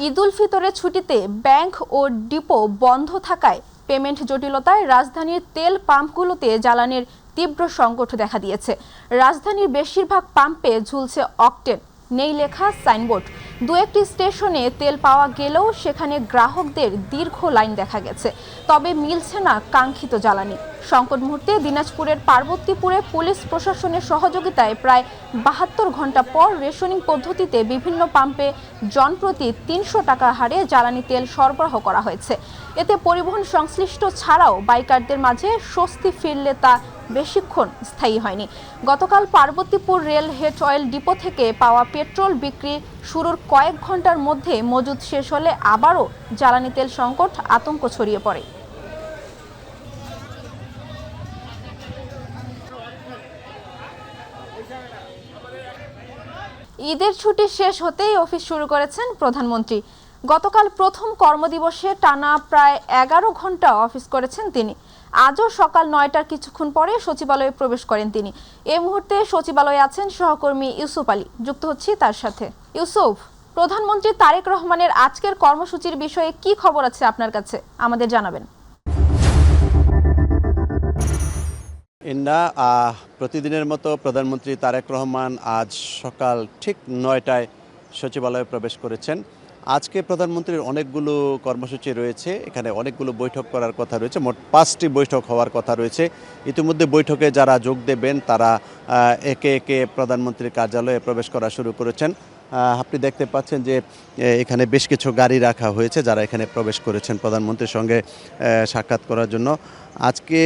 ঈদ উল ফিতরের ছুটিতে ব্যাংক ও ডিপো বন্ধ থাকায় পেমেন্ট জটিলতায় রাজধানীর তেল পাম্পগুলোতে জ্বালানির তীব্র সংকট দেখা দিয়েছে। রাজধানীর বেশিরভাগ পাম্পে ঝুলছে অকটেন, নেই লেখা সাইনবোর্ড। দু একটি স্টেশনে তেল পাওয়া গেলেও সেখানে গ্রাহকদের দীর্ঘ লাইন দেখা গেছে, তবে মিলছে না কাঙ্ক্ষিত জ্বালানি। সংকট মুহূর্তে দিনাজপুরের পার্বতীপুরে পুলিশ প্রশাসনের সহযোগিতায় প্রায় ৭২ ঘন্টা পর রেশনিং পদ্ধতিতে বিভিন্ন পাম্পে জনপ্রতি ৩০০ টাকা হারে জ্বালানি তেল সরবরাহ করা হয়েছে। এতে পরিবহন সংশ্লিষ্ট ছাড়াও বাইকারদের মাঝে স্বস্তি ফিরলে তা বেশিক্ষণ স্থায়ী হয়নি। গতকাল Parbatipur rail head oil depot থেকে পাওয়া পেট্রোল বিক্রি শুরুর কয়েক ঘন্টার মধ্যে মজুদ শেষ হলে আবারও জ্বালানি তেল সংকট আতঙ্ক ছড়িয়ে পড়ে। ঈদের ছুটি শেষ হতেই অফিস শুরু করেছেন প্রধানমন্ত্রী। গতকাল প্রথম কর্মদিবসে টানা প্রায় ১১ ঘন্টা অফিস করেছেন তিনি। আজও সকাল ৯টার কিছুক্ষণ পরে সচিবালয়ে প্রবেশ করেন তিনি। এই মুহূর্তে সচিবালয়ে আছেন সহকর্মী ইউসুফ আলী, যুক্ত হচ্ছি তার সাথে। ইউসুফ, প্রধানমন্ত্রী তারেক রহমানের আজকের কর্মসূচির বিষয়ে কি খবর আছে আপনার কাছে, আমাদের জানাবেন। প্রতিদিনের মতো প্রধানমন্ত্রী তারেক রহমান আজ সকাল ঠিক ৯টায় সচিবালয়ে প্রবেশ করেছেন। আজকে প্রধানমন্ত্রীর অনেকগুলো কর্মসূচি রয়েছে, এখানে অনেকগুলো বৈঠক করার কথা রয়েছে, মোট ৫টি বৈঠক হওয়ার কথা রয়েছে। ইতিমধ্যে বৈঠকে যারা যোগ দেবেন তারা একে একে প্রধানমন্ত্রীর কার্যালয়ে প্রবেশ করা শুরু করেছেন। আপনি দেখতে পাচ্ছেন যে এখানে বেশ কিছু গাড়ি রাখা হয়েছে যারা এখানে প্রবেশ করেছেন প্রধানমন্ত্রীর সঙ্গে সাক্ষাৎ করার জন্য। আজকে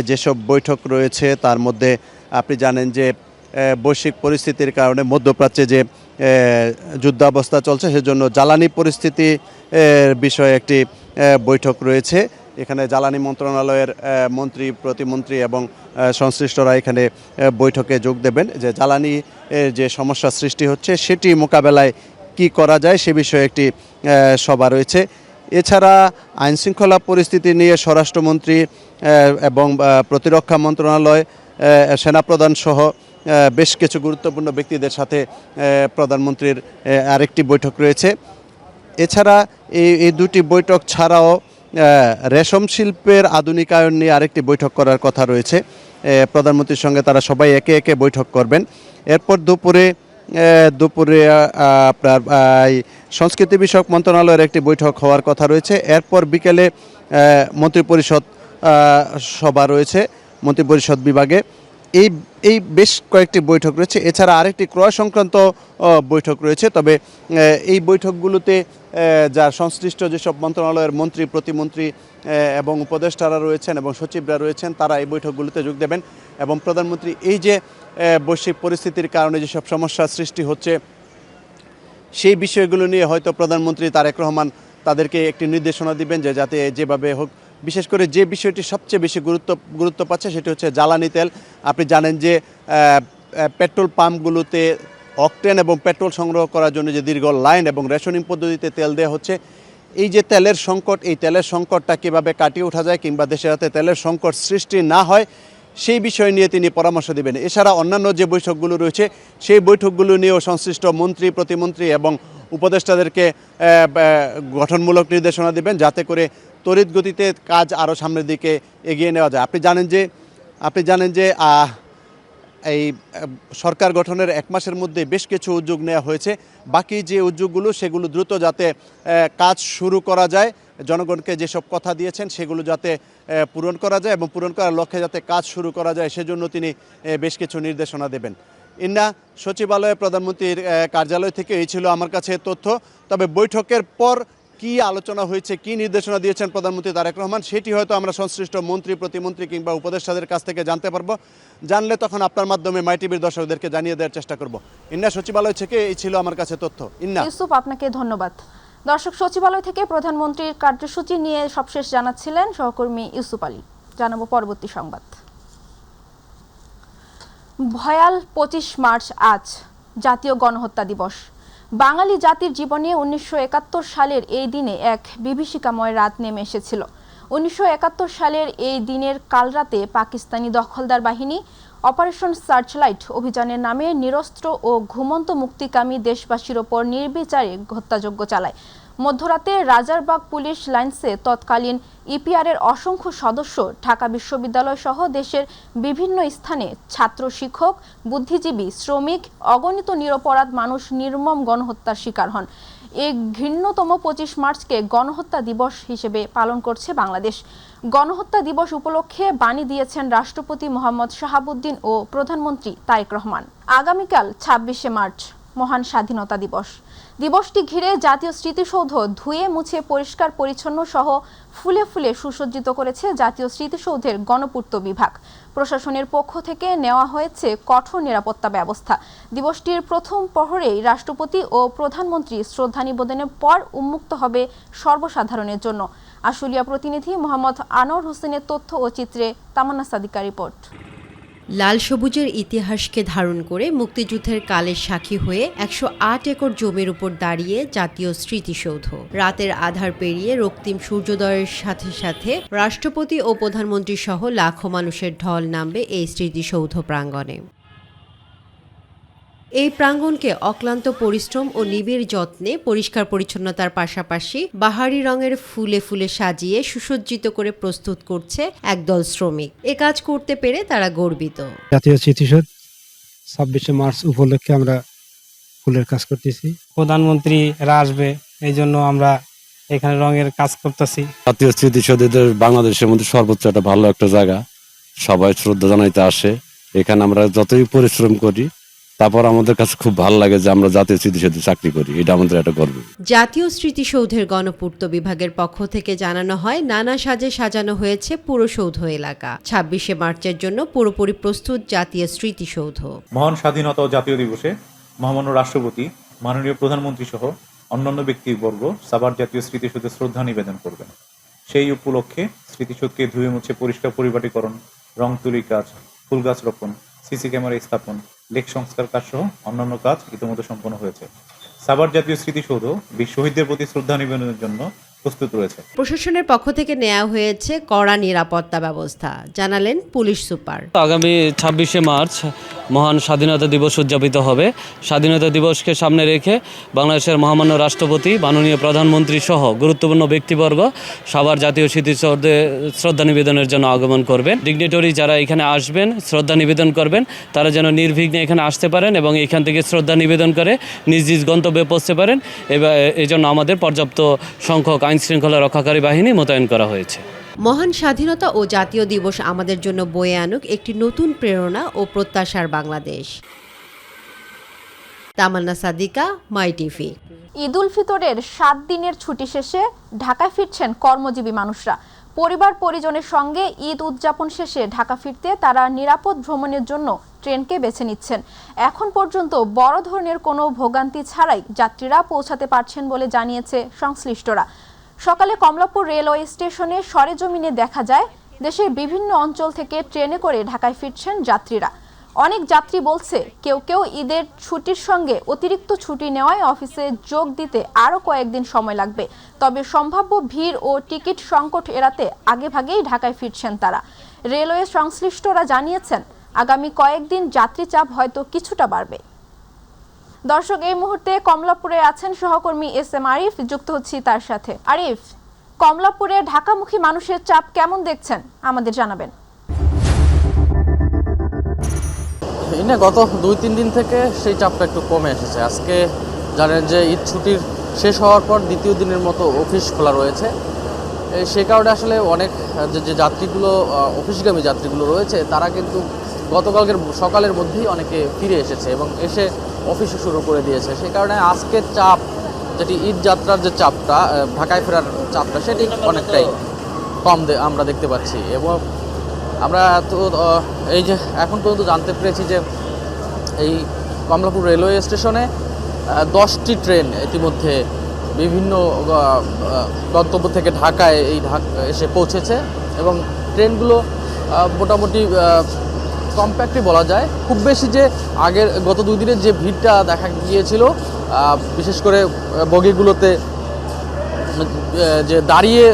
যেসব বৈঠক রয়েছে তার মধ্যে আপনি জানেন যে বৈশ্বিক পরিস্থিতির কারণে মধ্যপ্রাচ্যে যে যুদ্ধাবস্থা চলছে সেজন্য জ্বালানি পরিস্থিতি বিষয়ে একটি বৈঠক রয়েছে। এখানে জ্বালানি মন্ত্রণালয়ের মন্ত্রী, প্রতিমন্ত্রী এবং সংশ্লিষ্টরা এখানে বৈঠকে যোগ দেবেন, যে জ্বালানি যে সমস্যা সৃষ্টি হচ্ছে সেটি মোকাবেলায় কি করা যায় সে বিষয়ে একটি সভা রয়েছে। এছাড়া আইনশৃঙ্খলা পরিস্থিতি নিয়ে স্বরাষ্ট্রমন্ত্রী এবং প্রতিরক্ষা মন্ত্রণালয়, সেনাপ্রধান সহ বেশ কিছু গুরুত্বপূর্ণ ব্যক্তিদের সাথে প্রধানমন্ত্রীর আরেকটি বৈঠক রয়েছে। এছাড়া এই দুটি বৈঠক ছাড়াও রেশম শিল্পের আধুনিকায়ন নিয়ে আরেকটি বৈঠক করার কথা রয়েছে। প্রধানমন্ত্রীর সঙ্গে তারা সবাই একে একে বৈঠক করবেন। এরপর দুপুরে আপনার সংস্কৃতি বিষয়ক মন্ত্রণালয়ের একটি বৈঠক হওয়ার কথা রয়েছে। এরপর বিকেলে মন্ত্রিপরিষদ সভা রয়েছে মন্ত্রিপরিষদ বিভাগে। এই বেশ কয়েকটি বৈঠক রয়েছে। এছাড়া আরেকটি ক্রয় সংক্রান্ত বৈঠক রয়েছে, তবে এই বৈঠকগুলোতে যার সংশ্লিষ্ট যেসব মন্ত্রণালয়ের মন্ত্রী, প্রতিমন্ত্রী এবং উপদেষ্টারা রয়েছেন এবং সচিবরা রয়েছেন তারা এই বৈঠকগুলোতে যোগ দেবেন। এবং প্রধানমন্ত্রী এই যে বৈশ্বিক পরিস্থিতির কারণে যেসব সমস্যার সৃষ্টি হচ্ছে সেই বিষয়গুলো নিয়ে হয়তো প্রধানমন্ত্রী তারেক রহমান তাদেরকে একটি নির্দেশনা দিবেন যে যাতে যেভাবে হোক, বিশেষ করে যে বিষয়টি সবচেয়ে বেশি গুরুত্ব পাচ্ছে সেটি হচ্ছে জ্বালানি তেল। আপনি জানেন যে পেট্রোল পাম্পগুলোতে অকটেন এবং পেট্রোল সংগ্রহ করার জন্য যে দীর্ঘ লাইন এবং রেশনিং পদ্ধতিতে তেল দেওয়া হচ্ছে, এই যে তেলের সংকট, এই তেলের সংকটটা কীভাবে কাটিয়ে ওঠা যায় কিংবা দেশে যাতে তেলের সংকট সৃষ্টি না হয় সেই বিষয় নিয়ে তিনি পরামর্শ দেবেন। এছাড়া অন্যান্য যে বৈঠকগুলো রয়েছে সেই বৈঠকগুলো নিয়েও সংশ্লিষ্ট মন্ত্রী, প্রতিমন্ত্রী এবং উপদেষ্টাদেরকে গঠনমূলক নির্দেশনা দেবেন যাতে করে তড়িৎ গতিতে কাজ আরও সামনের দিকে এগিয়ে নেওয়া যায়। আপনি জানেন যে এই সরকার গঠনের ১ মাসের মধ্যে বেশ কিছু উদ্যোগ নেওয়া হয়েছে। বাকি যে উদ্যোগগুলো সেগুলো দ্রুত যাতে কাজ শুরু করা যায়, জনগণকে যেসব কথা দিয়েছেন সেগুলো যাতে পূরণ করা যায় এবং পূরণ করার লক্ষ্যে যাতে কাজ শুরু করা যায় সেজন্য তিনি বেশ কিছু নির্দেশনা দেবেন। সচিবালয়ে প্রধানমন্ত্রীর কার্যালয় থেকে এই ছিল আমার কাছে তথ্য। তবে বৈঠকের পর কি আলোচনা হয়েছে, কি নির্দেশনা দিয়েছেন প্রধানমন্ত্রী তারেক রহমান সেটি হয়তো আমরা সংশ্লিষ্ট মন্ত্রী, প্রতিমন্ত্রী কিংবা উপদেষ্টাদের কাছ থেকে জানতে পারবো। জানলে তখন আপনার মাধ্যমে মাই টিভির দর্শকদেরকে জানিয়ে দেওয়ার চেষ্টা করব। সচিবালয় থেকে এই ছিল আমার কাছে তথ্য। ইউসুফ, আপনাকে ধন্যবাদ। দর্শক, সচিবালয় থেকে প্রধানমন্ত্রীর কার্যসূচি নিয়ে সবশেষ জানাচ্ছিলেন সহকর্মী ইউসুফ আলী। জানাবো পরবর্তী সংবাদ। ভয়াল ২৫ মার্চ আজ জাতীয় গণহত্যা দিবস। বাঙালি জাতির জীবনে ১৯৭১ সালের এই দিনে এক বিভীষিকাময় রাত নেমে এসেছিল। ১৯৭১ সালের এই দিনের কালরাতে পাকিস্তানি দখলদার বাহিনী অপারেশন সার্চলাইট অভিযানের নামে নিরস্ত্র ও ঘুমন্ত মুক্তিকামী দেশবাসীর ওপর নির্বিচারে হত্যাযজ্ঞ চালায়। মধ্যরাতে রাজারবাগ পুলিশ লাইন্সে তৎকালীন ইপিআরের অসংখ্য সদস্য ঢাকা বিশ্ববিদ্যালয় সহ দেশের বিভিন্ন স্থানে ছাত্র, শিক্ষক, বুদ্ধিজীবী, শ্রমিক, অগণিত নিরপরাধ মানুষ নির্মম গণহত্যার শিকার হন। এই ঘৃণ্যতম 25 মার্চকে গণহত্যা দিবস হিসেবে পালন করছে বাংলাদেশ। গণহত্যা দিবস উপলক্ষে বাণী দিয়েছেন রাষ্ট্রপতি মোহাম্মদ শাহাবুদ্দিন ও প্রধানমন্ত্রী তারেক রহমান। আগামীকাল 26শে মার্চ মহান স্বাধীনতা দিবস। দিবসটি ঘিরে জাতীয় স্মৃতিসৌধ ধুয়ে মুছে পরিষ্কার পরিচ্ছন্ন সহ ফুলে ফুলে সুসজ্জিত করেছে জাতীয় স্মৃতিসৌধের গণপূর্ত বিভাগ। প্রশাসনের পক্ষ থেকে নেওয়া হয়েছে কঠোর নিরাপত্তা ব্যবস্থা। দিবসটির প্রথম প্রহরেই রাষ্ট্রপতি ও প্রধানমন্ত্রী শ্রদ্ধা নিবেদনের পর উন্মুক্ত হবে সর্বসাধারণের জন্য। আশুলিয়া প্রতিনিধি মোহাম্মদ আনোয়ার হোসেনের তথ্য ও চিত্রে তামান্না সাদিকা রিপোর্ট। লাল সবুজের ইতিহাসকে ধারণ করে মুক্তিযুদ্ধের কালের সাক্ষী হয়ে 108 একর জমির উপর দাঁড়িয়ে জাতীয় স্মৃতিসৌধ। রাতের আধার পেরিয়ে রক্তিম সূর্যোদয়ের সাথে সাথে রাষ্ট্রপতি ও প্রধানমন্ত্রী সহ লাখো মানুষের ঢল নামবে এই স্মৃতিসৌধ প্রাঙ্গণে। এই প্রাঙ্গণকে অক্লান্ত পরিশ্রম ও নিবিড় যত্নে পরিষ্কার পরিচ্ছন্নতার পাশাপাশি বাহারি রঙের ফুলে ফুলে সাজিয়ে সুসজ্জিত করে প্রস্তুত করছে একদল শ্রমিক। এ কাজ করতে পেরে তারা গর্বিত। জাতীয় স্মৃতিসৌধ 26শে মার্চ উপলক্ষে আমরা ফুলের কাজ করতেছি। প্রধানমন্ত্রীরা আসবে, এই জন্য আমরা এখানে রঙের কাজ করতেছি। জাতীয় স্মৃতিসৌধের বাংলাদেশের মধ্যে সর্বোচ্চ একটা ভালো একটা জায়গা, সবাই শ্রদ্ধা জানাইতে আসে। এখানে আমরা যতই পরিশ্রম করি তারপর আমাদের কাছে খুব ভালো লাগে যে আমরা জাতীয় স্মৃতিসৌধে চাকরি করি, এটা আমাদের একটা গর্ব। জাতীয় স্মৃতিসৌধের গণপূর্ত বিভাগের পক্ষ থেকে জানানো হয়, নানা সাজে সাজানো হয়েছে পুরো সৌধ এলাকা। 26শে মার্চের জন্য পুরোপুরি প্রস্তুত জাতীয় স্মৃতিসৌধ। মহান স্বাধীনতা ও জাতীয় দিবসে মহামান্য রাষ্ট্রপতি, মাননীয় প্রধানমন্ত্রী সহ অন্যান্য ব্যক্তিবর্গ সাভার জাতীয় স্মৃতিসৌধে শ্রদ্ধা নিবেদন করবেন। সেই উপলক্ষে স্মৃতিসৌধকে ধুয়ে মুছে পরিষ্কার পরিপাটিকরণ, রং তুলি কাজ, ফুল গাছ রোপণ, সিসি ক্যামেরা স্থাপন, লেক সংস্কার কাজ সহ অন্যান্য কাজ ইতিমধ্যে সম্পন্ন হয়েছে। সাভার জাতীয় স্মৃতিসৌধ বীর শহীদদের প্রতি শ্রদ্ধা নিবেদনের জন্য প্রস্তুত রয়েছে। প্রশাসনের পক্ষ থেকে নেওয়া হয়েছে কড়া নিরাপত্তা ব্যবস্থা, জানালেন পুলিশ সুপার। আগামী 26শে মার্চ মহান স্বাধীনতা দিবস উদযাপিত হবে। স্বাধীনতা দিবসকে সামনে রেখে বাংলাদেশের মহামান্য রাষ্ট্রপতি, মাননীয় প্রধানমন্ত্রী সহ গুরুত্বপূর্ণ ব্যক্তিবর্গ সাভার জাতীয় স্মৃতিসৌধে শ্রদ্ধা নিবেদনের জন্য আগমন করবেন। ডিগনিটরি যারা এখানে আসবেন, শ্রদ্ধা নিবেদন করবেন, তারা যেন নির্বিঘ্নে এখানে আসতে পারেন এবং এখান থেকে শ্রদ্ধা নিবেদন করে নিজ নিজ গন্তব্যে পৌঁছতে পারেন। এই জন্য আমাদের পর্যাপ্ত সংখ্যক আইন শৃঙ্খলা রক্ষাকারী বাহিনী মোতায়েন করা হয়েছে। মহান স্বাধীনতা ও জাতীয় দিবস আমাদের জন্য বয়ে আনুক একটি নতুন প্রেরণা ও প্রত্যাশার বাংলাদেশ। তামান্না সাদিকা, মাই টিভি। ঈদ উল ফিতরের 7 দিনের ছুটি শেষে ঢাকায় ফিরছেন কর্মজীবী মানুষরা। পরিবার পরিজনের সঙ্গে ঈদ উদযাপন শেষে ঢাকা ফিরতে তারা নিরাপদ ভ্রমণের জন্য ট্রেনকে বেছে নিচ্ছেন। এখন পর্যন্ত বড় ধরনের কোনো ভোগান্তি ছাড়াই যাত্রীরা পৌঁছাতে পারছেন বলে জানিয়েছে সংশ্লিষ্টরা। সকালে কমলাপুর রেলওয়ে স্টেশনে সরেজমিনে দেখা যায় দেশের বিভিন্ন অঞ্চল থেকে ট্রেনে করে ঢাকায় ফিরছেন যাত্রীরা। অনেক যাত্রী বলছে কেউ কেউ ঈদের ছুটির সঙ্গে অতিরিক্ত ছুটি নেওয়ায় অফিসে যোগ দিতে আরও কয়েকদিন সময় লাগবে। তবে সম্ভাব্য ভিড় ও টিকিট সংকট এড়াতে আগেভাগেই ঢাকায় ফিরছেন তারা। রেলওয়ে সংশ্লিষ্টরা জানিয়েছেন আগামী কয়েকদিন যাত্রী চাপ হয়তো কিছুটা বাড়বে। দর্শক, এই মুহূর্তে কমলাপুরে আছেন সহকর্মী এস.এম. আরিফ, যুক্ত হচ্ছি তার সাথে। আরিফ, কমলাপুরে ঢাকামুখী মানুষের চাপ কেমন দেখছেন আমাদের জানাবেন। গত 2-3 দিন থেকে সেই চাপটা একটু কমে এসেছে। আজকে জানেন যে ঈদ ছুটির শেষ হওয়ার পর দ্বিতীয় দিনের মতো অফিস খোলা রয়েছে। সে কারণে আসলে অনেক যে যাত্রীগুলো অফিসগামী যাত্রীগুলো রয়েছে তারা কিন্তু গতকালকের সকালের মধ্যেই অনেকে ফিরে এসেছে এবং এসে অফিসও শুরু করে দিয়েছে। সেই কারণে আজকের চাপ, যেটি ঈদ যাত্রার যে চাপটা, ঢাকায় ফেরার চাপটা, সেটি অনেকটাই কম আমরা দেখতে পাচ্ছি। এবং আমরা তো এই যে এখন পর্যন্ত জানতে পেরেছি যে এই কমলাপুর রেলওয়ে স্টেশনে 10টি ট্রেন ইতিমধ্যে বিভিন্ন গন্তব্য থেকে ঢাকায় এসে পৌঁছেছে এবং ট্রেনগুলো মোটামুটি কম্প্যাক্টই বলা যায়। খুব বেশি যে গত 2 দিনের যে ভিড়টা দেখা গিয়েছিল, বিশেষ করে বগিগুলোতে যে দাঁড়িয়ে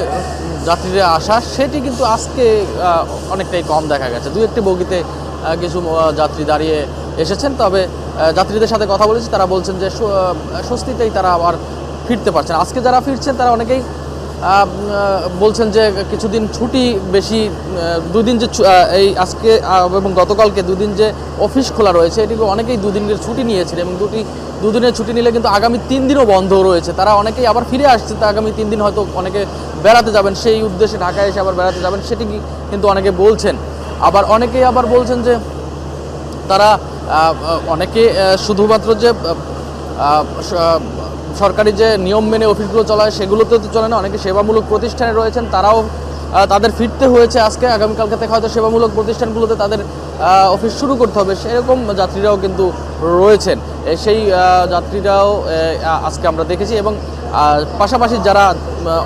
যাত্রীরা আসা, সেটি কিন্তু আজকে অনেকটাই কম দেখা গেছে। 2-1টি বগিতে কিছু যাত্রী দাঁড়িয়ে এসেছেন। তবে যাত্রীদের সাথে কথা বলেছি, তারা বলছেন যে স্বস্তিতেই তারা আবার ফিরতে পারছেন। আজকে যারা ফিরছেন তারা অনেকেই বলছেন যে কিছুদিন ছুটি বেশি, দুদিন যে এই আজকে এবং গতকালকে দুদিন যে অফিস খোলা রয়েছে এটিকে অনেকেই দুদিনের ছুটি নিয়েছিলেন এবং দুদিনের ছুটি নিলে কিন্তু আগামী 3 দিনও বন্ধ রয়েছে। তারা অনেকেই আবার ফিরে আসছে, তা আগামী 3 দিন হয়তো অনেকে বেড়াতে যাবেন, সেই উদ্দেশ্যে ঢাকায় এসে আবার বেড়াতে যাবেন সেটি কিন্তু অনেকে বলছেন। আবার অনেকেই আবার বলছেন যে তারা অনেকে শুধুমাত্র যে সরকারি যে নিয়ম মেনে অফিসগুলো চলায় সেগুলোতে তো চলে না, অনেকে সেবামূলক প্রতিষ্ঠানে রয়েছেন, তারাও তাদের ফিরতে হয়েছে আজকে। আগামীকালকে থেকে হয়তো সেবামূলক প্রতিষ্ঠানগুলোতে তাদের অফিস শুরু করতে হবে, সেরকম যাত্রীরাও কিন্তু রয়েছেন। সেই যাত্রীরাও আজকে আমরা দেখেছি এবং পাশাপাশি যারা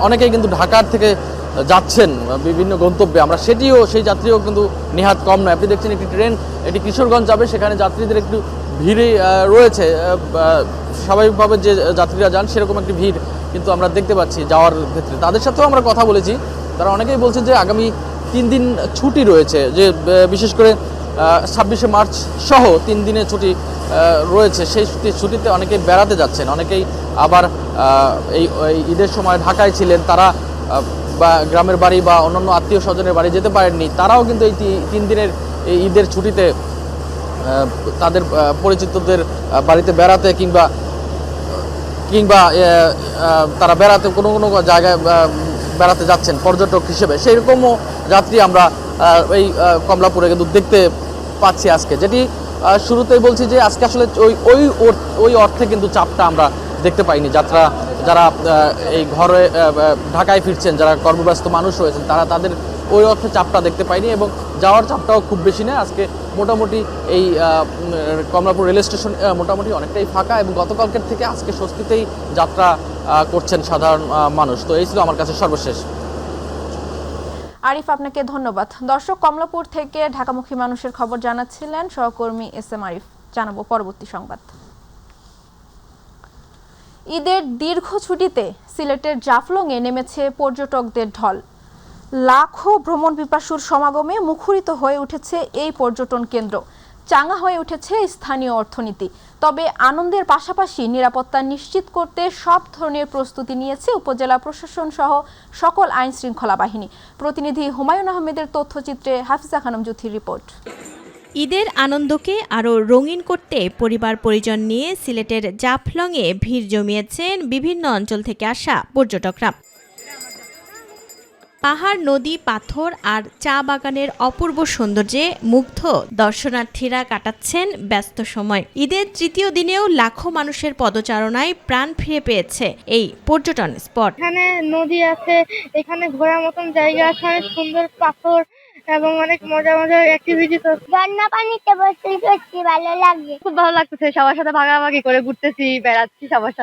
অনেকেই কিন্তু ঢাকার থেকে যাচ্ছেন বিভিন্ন গন্তব্যে, আমরা সেই যাত্রীও কিন্তু নেহাত কম নয়। আপনি দেখছেন একটি ট্রেন এটি কিশোরগঞ্জ যাবে, সেখানে যাত্রীদের একটু ভিড়ই রয়েছে। স্বাভাবিকভাবে যে যাত্রীরা যান সেরকম একটি ভিড় কিন্তু আমরা দেখতে পাচ্ছি যাওয়ার ক্ষেত্রে। তাদের সাথেও আমরা কথা বলেছি, তারা অনেকেই বলছে যে আগামী 3 দিন ছুটি রয়েছে, যে বিশেষ করে 26শে মার্চ সহ 3 দিনের ছুটি রয়েছে। সেই ছুটিতে অনেকেই বেড়াতে যাচ্ছেন, অনেকেই আবার এই ঈদের সময় ঢাকায় ছিলেন, তারা বা গ্রামের বাড়ি বা অন্যান্য আত্মীয় স্বজনের বাড়ি যেতে পারেননি, তারাও কিন্তু এই 3 দিনের এই ঈদের ছুটিতে তাদের পরিচিতদের বাড়িতে বেড়াতে কিংবা তারা বেড়াতে কোনো জায়গায় বেড়াতে যাচ্ছেন পর্যটক হিসেবে, সেই রকমও যাত্রী আমরা এই কমলাপুরে কিন্তু দেখতে পাচ্ছি আজকে। যেটি শুরুতেই বলছি যে আজকে আসলে ওই অর্থে কিন্তু চাপটা আমরা দেখতে পাইনি। যারা এই ঘরে ঢাকায় ফিরছেন, যারা কর্মব্যস্ত মানুষ রয়েছেন, তাদের ওই অর্থে চাপটা দেখতে পাইনি এবং যাওয়ার চাপটাও খুব বেশি না। আজকে মোটামুটি এই কমলাপুর রেল স্টেশন মোটামুটি অনেকটাই ফাঁকা এবং গতকালকের থেকে আজকে স্বস্তিতেই যাত্রা করছেন সাধারণ মানুষ। তো এই ছিল আমার কাছে সর্বশেষ। আরিফ, আপনাকে ধন্যবাদ। দর্শক, কমলাপুর থেকে ঢাকামুখী মানুষের খবর জানাচ্ছিলেন সহকর্মী SM আরিফ। জানাবো পরবর্তী সংবাদ। ঈদের দীর্ঘ ছুটিতে সিলেটের জাফলংয়ে নেমেছে পর্যটকদের ঢল। লাখো ভ্রমণ পিপাসুর সমাগমে মুখরিত হয়ে উঠেছে এই পর্যটন কেন্দ্র, চাঙ্গা হয়ে উঠেছে স্থানীয় অর্থনীতি। তবে আনন্দের পাশাপাশি নিরাপত্তা নিশ্চিত করতে সব ধরনের প্রস্তুতি নিয়েছে উপজেলা প্রশাসন সহ সকল আইন শৃঙ্খলা বাহিনী। প্রতিনিধি হুমায়ুন আহমেদের তথ্যচিত্রে হাফিজা খানম জুথির রিপোর্ট। ঈদের আনন্দকে আরও রঙিন করতে পরিবার পরিজন নিয়ে সিলেটের জাফলংয়ে ভিড় জমিয়েছেন বিভিন্ন অঞ্চল থেকে আসা পর্যটকরা। পাহাড়, নদী, পাথর আর চা বাগানের অপূর্ব সৌন্দর্যে মুগ্ধ দর্শনার্থীরা কাটাচ্ছেন ব্যস্ত সময়। ঈদের তৃতীয় দিনেও লাখো মানুষের পদচারণায় প্রাণ ফিরে পেয়েছে এই পর্যটন স্পট। এখানে নদী আছে, এখানে ঘোরার মতন জায়গা আছে, অনেক সুন্দর পাথর এবং অনেক মজার অ্যাক্টিভিটি। তো ঝর্ণা পানিতে বসতে ভালো লাগে, খুব ভালো লাগতেছে। সবার সাথে ভাগাভাগি করে ঘুরতেছি, বেড়াচ্ছি সবার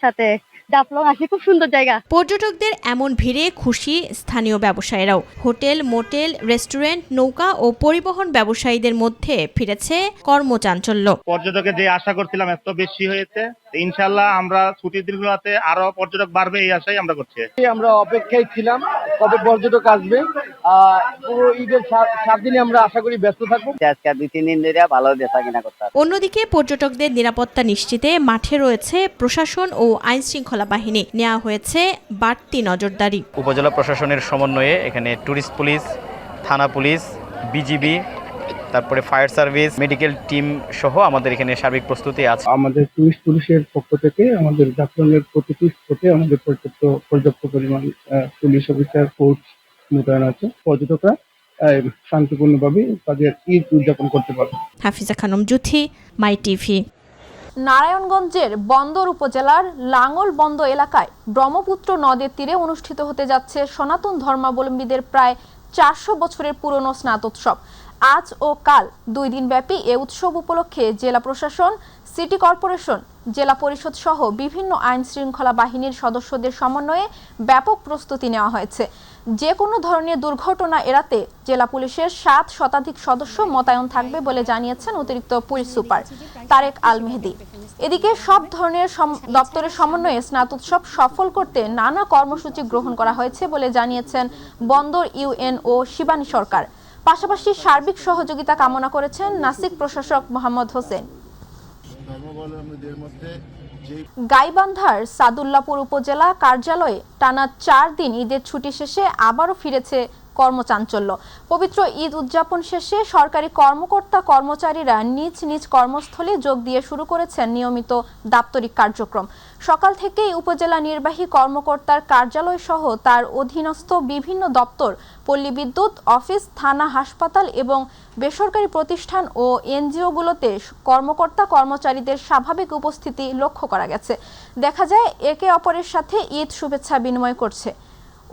সাথে। জাফলং আসি, খুব সুন্দর জায়গা। পর্যটকদের এমন ভিড়ে খুশি স্থানীয় ব্যবসায়ীরাও। হোটেল, মোটেল, রেস্টুরেন্ট, নৌকা ও পরিবহন ব্যবসায়ীদের মধ্যে ফিরেছে কর্মচাঞ্চল্য। পর্যটকের যে আশা করছিলাম এত বেশি হয়েছে, ইনশাল্লাহ আমরা ছুটির দিনগুলোতে আরো পর্যটক বাড়বে এই আশাই আমরা করছি। আমরা অপেক্ষায় ছিলাম কবে পর্যটক আসবে। পুরো ঈদের 7 দিনে আমরা আশা করি ব্যস্ত থাকবো। আজকে 2-3 দিন ধরে ভালো বেচা কিনা করতে। অন্যদিকে পর্যটকদের নিরাপত্তা নিশ্চিতে মাঠে রয়েছে প্রশাসন ও আইন শৃঙ্খলা বাহিনী। নেওয়া হয়েছে বাড়তি নজরদারি। উপজেলা প্রশাসনের সমন্বয়ে এখানে ট্যুরিস্ট পুলিশ, থানা পুলিশ, বিজিবি, তারপরে ফায়ার সার্ভিস, মেডিকেল টিম সহ আমাদের এখানে সার্বিক প্রস্তুতি আছে। আমাদের টুরিস্ট পুলিশের পক্ষ থেকে আমাদের জাফলংয়ের প্রতিটি স্পটে আমাদের পর্যাপ্ত পরিমাণ পুলিশ অফিসার ফোর্স মোতায়েন আছে। পর্যটকরা শান্তিপূর্ণভাবে তাদের ঈদ উদযাপন করতে পারবে। হাফিজা খানম জুথি, মাই টিভি। নারায়ণগঞ্জের বন্দর উপজেলার লাঙ্গল বন্দ এলাকায় ব্রহ্মপুত্র নদের তীরে অনুষ্ঠিত হতে যাচ্ছে সনাতন ধর্মাবলম্বীদের প্রায় 400 বছরের পুরনো স্নাতোৎসব। আজ ও কাল 2 দিন ব্যাপী এ উৎসব উপলক্ষে জেলা প্রশাসন, সিটি কর্পোরেশন, জেলা পরিষদ সহ বিভিন্ন আইন শৃঙ্খলা বাহিনীর সদস্যদের সমন্বয়ে ব্যাপক প্রস্তুতি নেওয়া হয়েছে। যে কোনো ধরনের দুর্ঘটনা এড়াতে জেলা পুলিশের 7 শতাধিক সদস্য মোতায়েন থাকবে বলে জানিয়েছেন অতিরিক্ত পুলিশ সুপার তারেক আল মেহেদি। এদিকে সব ধরনের দপ্তরের সমন্বয়ে স্নাতোৎসব সফল করতে নানা কর্মসূচি গ্রহণ করা হয়েছে বলে জানিয়েছেন বন্দর ইউএনও শিবানী সরকার। পাশাপাশি সার্বিক সহযোগিতা কামনা করেছেন নাসিক প্রশাসক মোহাম্মদ হোসেন। ধর্মাবলম্বীদের মধ্যে গাইবান্ধার সাদুল্লাপুর উপজেলা কার্যালয়ে টানা 4 দিন ঈদের ছুটি শেষে আবারও ফিরেছে কর্মচাঞ্চল্য। পবিত্র ঈদ উদযাপন শেষে সরকারি কর্মকর্তা কর্মচারীরা নিজ নিজ কর্মস্থলে যোগ দিয়ে শুরু করেছেন নিয়মিত দাপ্তরিক কার্যক্রম। সকাল থেকেই উপজেলা নির্বাহী কর্মকর্তার কার্যালয় সহ তার অধীনস্থ বিভিন্ন দপ্তর, পল্লী বিদ্যুৎ অফিস, থানা, হাসপাতাল এবং বেসরকারি প্রতিষ্ঠান ও এনজিওগুলোতে কর্মকর্তা কর্মচারীদের স্বাভাবিক উপস্থিতি লক্ষ্য করা গেছে। দেখা যায় একে অপরের সাথে ঈদ শুভেচ্ছা বিনিময় করছে।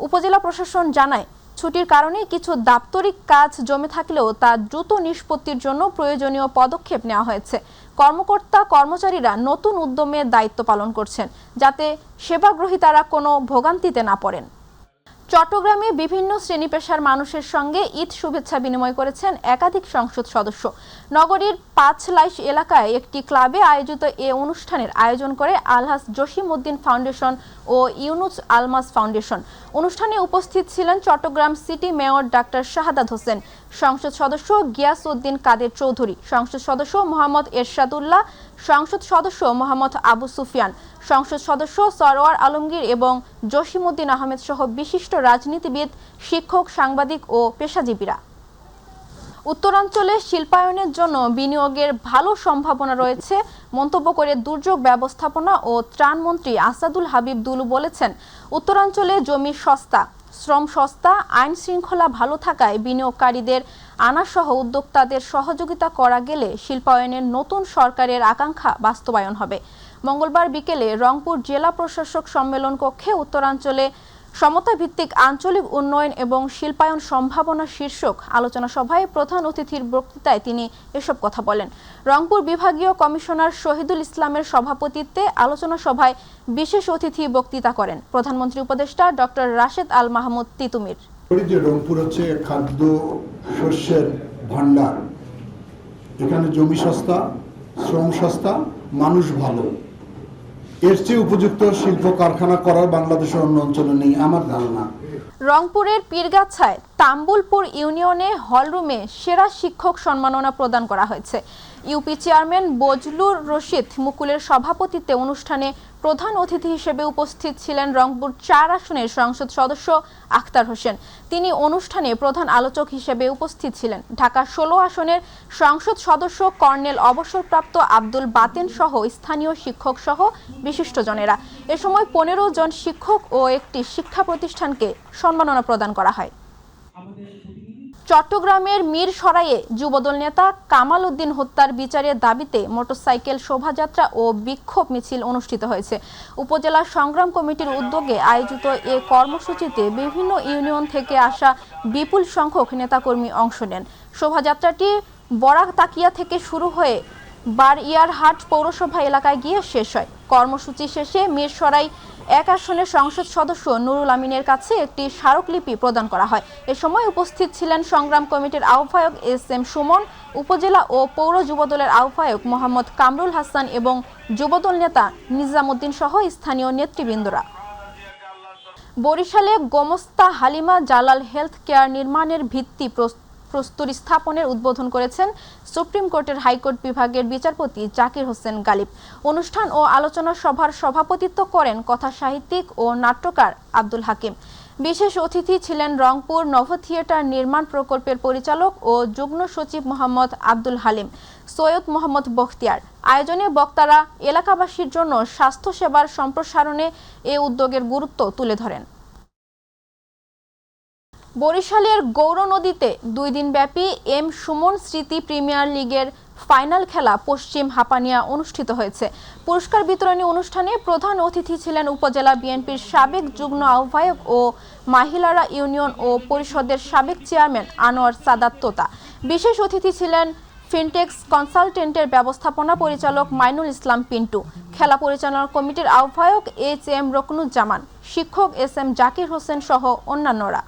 উপজেলা প্রশাসন জানায়, ছুটির কারণে কিছু দাপ্তরিক কাজ জমে থাকলেও তা দ্রুত নিষ্পত্তির জন্য প্রয়োজনীয় পদক্ষেপ নেওয়া হয়েছে। কর্মকর্তা কর্মচারীরা নতুন উদ্যমে দায়িত্ব পালন করছেন, যাতে সেবাগ্রহীতারা কোনো ভোগান্তিতে না পড়েন। চট্টগ্রামে বিভিন্ন শ্রেণী পেশার মানুষের সঙ্গে ঈদ শুভেচ্ছা বিনিময় করেছেন একাধিক সংসদ সদস্য। নগরীর 5 লাইশ এলাকায় একটি ক্লাবে আয়োজিত এ অনুষ্ঠানের আয়োজন করে আলহাজ জসিম উদ্দিন ফাউন্ডেশন ও ইউনুস আলমাস ফাউন্ডেশন। অনুষ্ঠানে উপস্থিত ছিলেন Chittagong city mayor doctor Shahadat Hossain, সংসদ সদস্য গিয়াস উদ্দিন কাদের চৌধুরী, সংসদ সদস্য মোহাম্মদ এরশাদুল্লাহ, সংসদ সদস্য মোহাম্মদ আবু সুফিয়ান, সংসদ সদস্য সরওয়ার আলমগীর এবং জসিমউদ্দিন আহমেদ সহ বিশিষ্ট রাজনীতিবিদ, শিক্ষক, সাংবাদিক ও পেশাজীবীরা। উত্তরাঞ্চলে শিল্পায়নের জন্য বিনিয়োগের ভালো সম্ভাবনা রয়েছে মন্তব্য করে দুর্যোগ ব্যবস্থাপনা ও ত্রাণমন্ত্রী আসাদুল হাবিব দুলু বলেছেন, উত্তরাঞ্চলে জমি সস্তা, শ্রম সস্তা, আইন শৃঙ্খলা ভালো থাকায় বিনিয়োগকারীদের আনাসহ উদ্যোক্তাদের সহযোগিতা করা গেলে শিল্পায়নের নতুন সরকারের আকাঙ্ক্ষা বাস্তবায়ন হবে। মঙ্গলবার বিকেলে রংপুর জেলা প্রশাসক সম্মেলন কক্ষে উত্তরাঞ্চলে সমতা ভিত্তিক আঞ্চলিক উন্নয়ন এবং শিল্পায়ন সম্ভাবনা শীর্ষক আলোচনা সভায় প্রধান অতিথির বক্তৃতায় তিনি এসব কথা বলেন। রংপুর বিভাগীয় কমিশনার শহীদুল ইসলামের সভাপতিত্বে আলোচনা সভায় বিশেষ অতিথি বক্তৃতা করেন প্রধানমন্ত্রী উপদেষ্টা ডক্টর রাশেদ আল মাহমুদ তিতুমির। রংপুর হচ্ছে খাদ্য শস্যের ভান্ডার। এখানে জমি সস্তা, শ্রম সস্তা, মানুষ ভালো। এর চেয়ে উপযুক্ত শিল্প কারখানা করার বাংলাদেশের অন্য অঞ্চলে নেই আমার ধারণা। রংপুরের পীরগাছায় তাম্বুলপুর ইউনিয়নে হলরুমে সেরা শিক্ষক সম্মাননা প্রদান করা হয়েছে। ইউপি চেয়ারম্যান বজলুর রশিদ মুকুলের সভাপতিত্বে অনুষ্ঠানে প্রধান অতিথি হিসেবে উপস্থিত ছিলেন রংপুর 4 আসনের সংসদ সদস্য আখতার হোসেন। তিনি অনুষ্ঠানে প্রধান আলোচক হিসেবে উপস্থিত ছিলেন ঢাকা 16 আসনের সংসদ সদস্য কর্নেল অবসরপ্রাপ্ত আব্দুল বাতেন সহ স্থানীয় শিক্ষক সহ বিশিষ্টজনেরা। এ সময় 15 জন শিক্ষক ও একটি শিক্ষা প্রতিষ্ঠানকে সম্মাননা প্রদান করা হয়। চট্টগ্রামের মিরসরাইয়ে যুবদল নেতা কামাল উদ্দিন হত্যার বিচারের দাবিতে মোটরসাইকেল শোভাযাত্রা ও বিক্ষোভ মিছিল অনুষ্ঠিত হয়েছে। উপজেলা সংগ্রাম কমিটির উদ্যোগে আয়োজিত এ কর্মসূচিতে বিভিন্ন ইউনিয়ন থেকে আসা বিপুল সংখ্যক নেতাকর্মী অংশ নেন। শোভাযাত্রাটি বরাক তাকিয়া থেকে শুরু হয়ে বারইয়ারহাট পৌরসভা এলাকায় গিয়ে শেষ হয়। কর্মসূচি শেষে মিরসরাই 1 আসনের সংসদ সদস্য নুরুল আমিনের কাছে একটি স্মারকলিপি প্রদান করা হয়। এ সময় উপস্থিত ছিলেন সংগ্রাম কমিটির আহ্বায়ক এস.এম. সুমন, উপজেলা ও পৌর যুবদলের আহ্বায়ক মোহাম্মদ কামরুল হাসান এবং যুবদল নেতা নিজামুদ্দিন সহ স্থানীয় নেতৃবৃন্দরা। বরিশালে গোমস্তা হালিমা জালাল হেলথ কেয়ার নির্মাণের ভিত্তি প্রস্তর স্থাপনের উদ্বোধন করেছেন সুপ্রিম কোর্টের হাইকোর্ট বিভাগের বিচারপতি জাকির হোসেন গালিব। অনুষ্ঠান ও আলোচনা সভার সভাপতিত্ব করেন কথা সাহিত্যিক ও নাট্যকার আব্দুল হাকিম। বিশেষ অতিথি ছিলেন রংপুর নভ থিয়েটার নির্মাণ প্রকল্পের পরিচালক ও যুগ্ম সচিব মোহাম্মদ আব্দুল হালিম, সৈয়দ মোহাম্মদ বখতিয়ার। আয়োজনে বক্তারা এলাকাবাসীর জন্য স্বাস্থ্যসেবার সম্প্রসারণে এ উদ্যোগের গুরুত্ব তুলে ধরেন। বরিশালের গৌরনদীতে 2 দিনব্যাপী এম সুমন স্মৃতি প্রিমিয়ার লিগের ফাইনাল খেলা পশ্চিম হাপানিয়া অনুষ্ঠিত হয়েছে। পুরস্কার বিতরণী অনুষ্ঠানে প্রধান অতিথি ছিলেন উপজেলা বিএনপির সাবেক যুগ্ম আহ্বায়ক ও মাহিলারা ইউনিয়ন ও পরিষদের সাবেক চেয়ারম্যান আনোয়ার সাদাত তোতা। বিশেষ অতিথি ছিলেন ফিনটেক্স কনসালটেন্টের ব্যবস্থাপনা পরিচালক মাইনুল ইসলাম পিন্টু, খেলা পরিচালনা কমিটির আহ্বায়ক এইচ.এম. রকনুজ্জামান, শিক্ষক এস.এম. জাকির হোসেন সহ অন্যান্যরা।